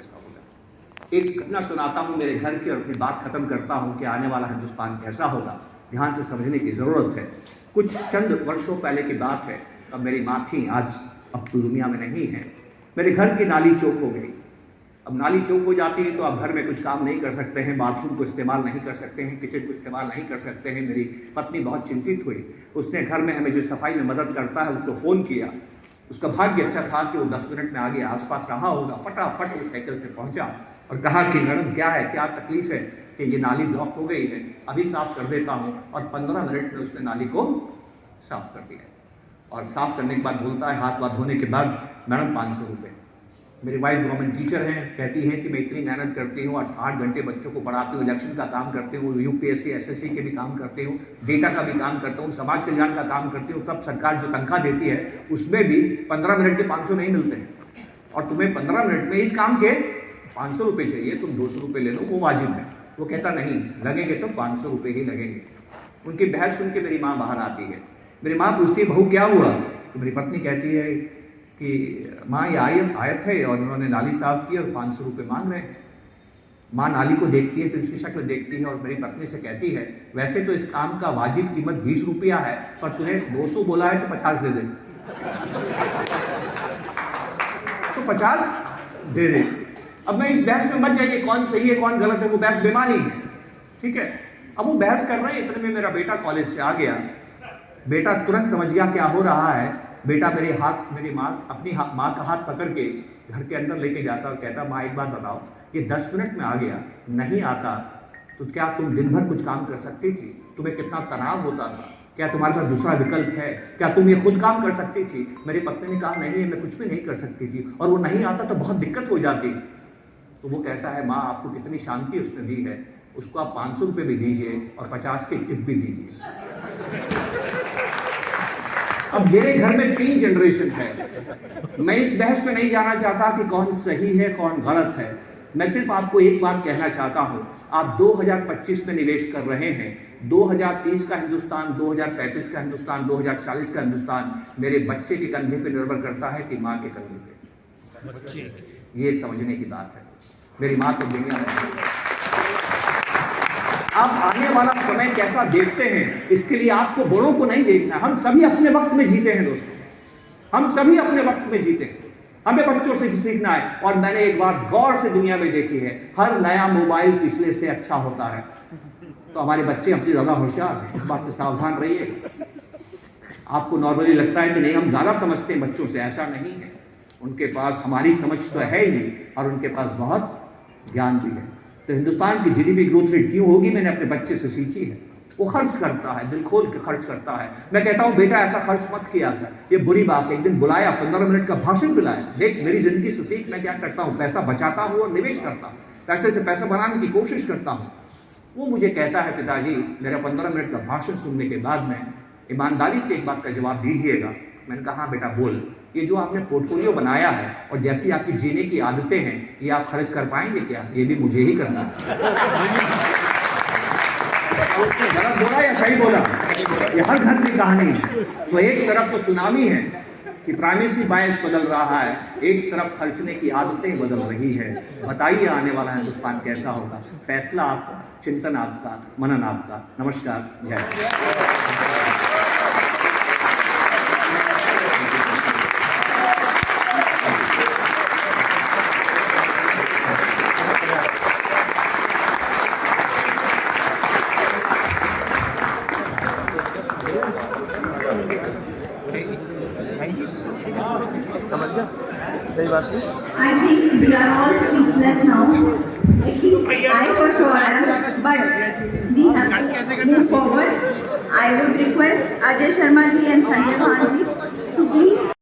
कैसा होगा। एक घटना सुनाता हूँ मेरे घर की और अपनी बात खत्म करता हूँ कि आने वाला हिंदुस्तान कैसा होगा, ध्यान से समझने की ज़रूरत है। कुछ चंद वर्षों पहले की बात है, तब मेरी माँ थी, आज अब तो दुनिया में नहीं है। मेरे घर की नाली चौक हो गई। अब नाली चौक हो जाती है तो आप घर में कुछ काम नहीं कर सकते हैं, बाथरूम को इस्तेमाल नहीं कर सकते हैं, किचन को इस्तेमाल नहीं कर सकते हैं। मेरी पत्नी बहुत चिंतित हुई। उसने घर में हमें जो सफाई में मदद करता है उसको फ़ोन किया। उसका भाग्य अच्छा था कि वो 10 मिनट में आगे आसपास रहा होगा। फटाफट वो साइकिल से पहुंचा और कहा कि मैडम क्या है, क्या तकलीफ है कि ये नाली ब्लॉक हो गई है, अभी साफ कर देता हूँ। और 15 मिनट में उसने नाली को साफ कर दिया। और साफ करने के बाद बोलता है, हाथ वाथ धोने के बाद, मैडम 500 रुपये। मेरी वाइफ गवर्नमेंट टीचर हैं, कहती हैं कि मैं इतनी मेहनत करती हूँ, 8 घंटे बच्चों को पढ़ाती हूँ, इलेक्शन का काम करती हूँ, यूपीएससी एसएससी के भी काम करती हूँ, डेटा का भी काम करता हूँ, समाज कल्याण का काम करती हूँ, तब सरकार जो तनख्वाह देती है उसमें भी 15 मिनट के 500 नहीं मिलते हैं। और तुम्हें 15 मिनट में इस काम के 500 रुपये चाहिए, तुम 200 रुपये ले लो, वो वाजिब है। वो कहता नहीं, लगेंगे तो 500 रुपये ही लगेंगे। उनकी बहस सुन के मेरी माँ बाहर आती है। मेरी माँ पूछती है, बहू क्या हुआ? तो मेरी पत्नी कहती है कि माँ ये आयत है और उन्होंने नाली साफ की और 500 रुपये मांग रहे हैं। माँ नाली को देखती है, फिर उसकी शक्ल देखती है और मेरी पत्नी से कहती है, वैसे तो इस काम का वाजिब कीमत 20 रुपया है, पर तूने 200 बोला है तो 50 दे दे। तो 50 दे दे। अब मैं इस बहस में मत जाइए कौन सही है कौन गलत है, वो बहस बेमानी है, ठीक है। अब वो बहस कर रहे हैं, इतने में मेरा बेटा कॉलेज से आ गया। बेटा तुरंत समझ गया क्या हो रहा है। बेटा मेरी माँ अपनी माँ का हाथ पकड़ के घर के अंदर लेके जाता और कहता, माँ एक बात बताओ, ये 10 मिनट में आ गया, नहीं आता तो क्या तुम दिन भर कुछ काम कर सकती थी? तुम्हें कितना तनाव होता था? क्या तुम्हारे पास दूसरा विकल्प है? क्या तुम ये खुद काम कर सकती थी? मेरी पत्नी ने कहा, नहीं मैं कुछ भी नहीं कर सकती थी, और वो नहीं आता तो बहुत दिक्कत हो जाती। तो वो कहता है, माँ आपको कितनी शांति उसने दी है, उसको आप 500 रुपये भी दीजिए और 50 की टिप भी दीजिए। अब मेरे घर में 3 जनरेशन है। मैं इस बहस में नहीं जाना चाहता कि कौन सही है कौन गलत है। मैं सिर्फ आपको एक बात कहना चाहता हूं, आप 2025 में निवेश कर रहे हैं। 2030 का हिंदुस्तान, 2035 का हिंदुस्तान, 2040 का हिंदुस्तान मेरे बच्चे के कंधे पे निर्भर करता है कि माँ के कंधे पे। ये समझने की बात है। मेरी माँ तो दुनिया में। आप आने वाला समय कैसा देखते हैं, इसके लिए आपको बड़ों को नहीं देखना। हम सभी अपने वक्त में जीते हैं दोस्तों, हम सभी अपने वक्त में जीते हैं। हमें बच्चों से सीखना है। और मैंने एक बात गौर से दुनिया में देखी है, हर नया मोबाइल पिछले से अच्छा होता है। तो हमारे बच्चे हमसे ज़्यादा होशियार हैं, इस बात से सावधान रहिए। आपको नॉर्मली लगता है कि नहीं हम ज़्यादा समझते हैं बच्चों से, ऐसा नहीं है। उनके पास हमारी समझ तो है ही, और उनके पास बहुत ज्ञान भी है। तो हिंदुस्तान की जीडीपी ग्रोथ रेट क्यों होगी, मैंने अपने बच्चे से सीखी है। वो खर्च करता है, दिल खोल के खर्च करता है। मैं कहता हूँ, बेटा ऐसा खर्च मत किया कर, ये बुरी बात है। एक दिन बुलाया, 15 मिनट का भाषण पिलाया। देख मेरी जिंदगी से सीख, मैं क्या करता हूँ, पैसा बचाता हूँ और निवेश करता हूँ, पैसे से पैसा बनाने की कोशिश करता हूँ। वो मुझे कहता है, पिताजी मेरा 15 मिनट का भाषण सुनने के बाद में ईमानदारी से एक बात का जवाब दीजिएगा। मैंने कहा, हाँ बेटा बोल, ये जो आपने पोर्टफोलियो बनाया है और जैसी आपकी जीने की आदतें हैं, ये आप खर्च कर पाएंगे क्या? ये भी मुझे ही करना है। उसने गलत बोला या सही बोला? ये हर घर की कहानी है। तो एक तरफ तो सुनामी है कि प्राइमेसी बायस बदल रहा है, एक तरफ खर्चने की आदतें बदल रही है। बताइए आने वाला हिंदुस्तान कैसा होगा? फैसला आपका, चिंतन आपका, मनन आपका। नमस्कार, जय। समझ गया? सही बात है। I think we are all speechless now. At least I for sure am. But we have to move forward. I would request Ajay Sharma ji and Sanjay Bhan ji to please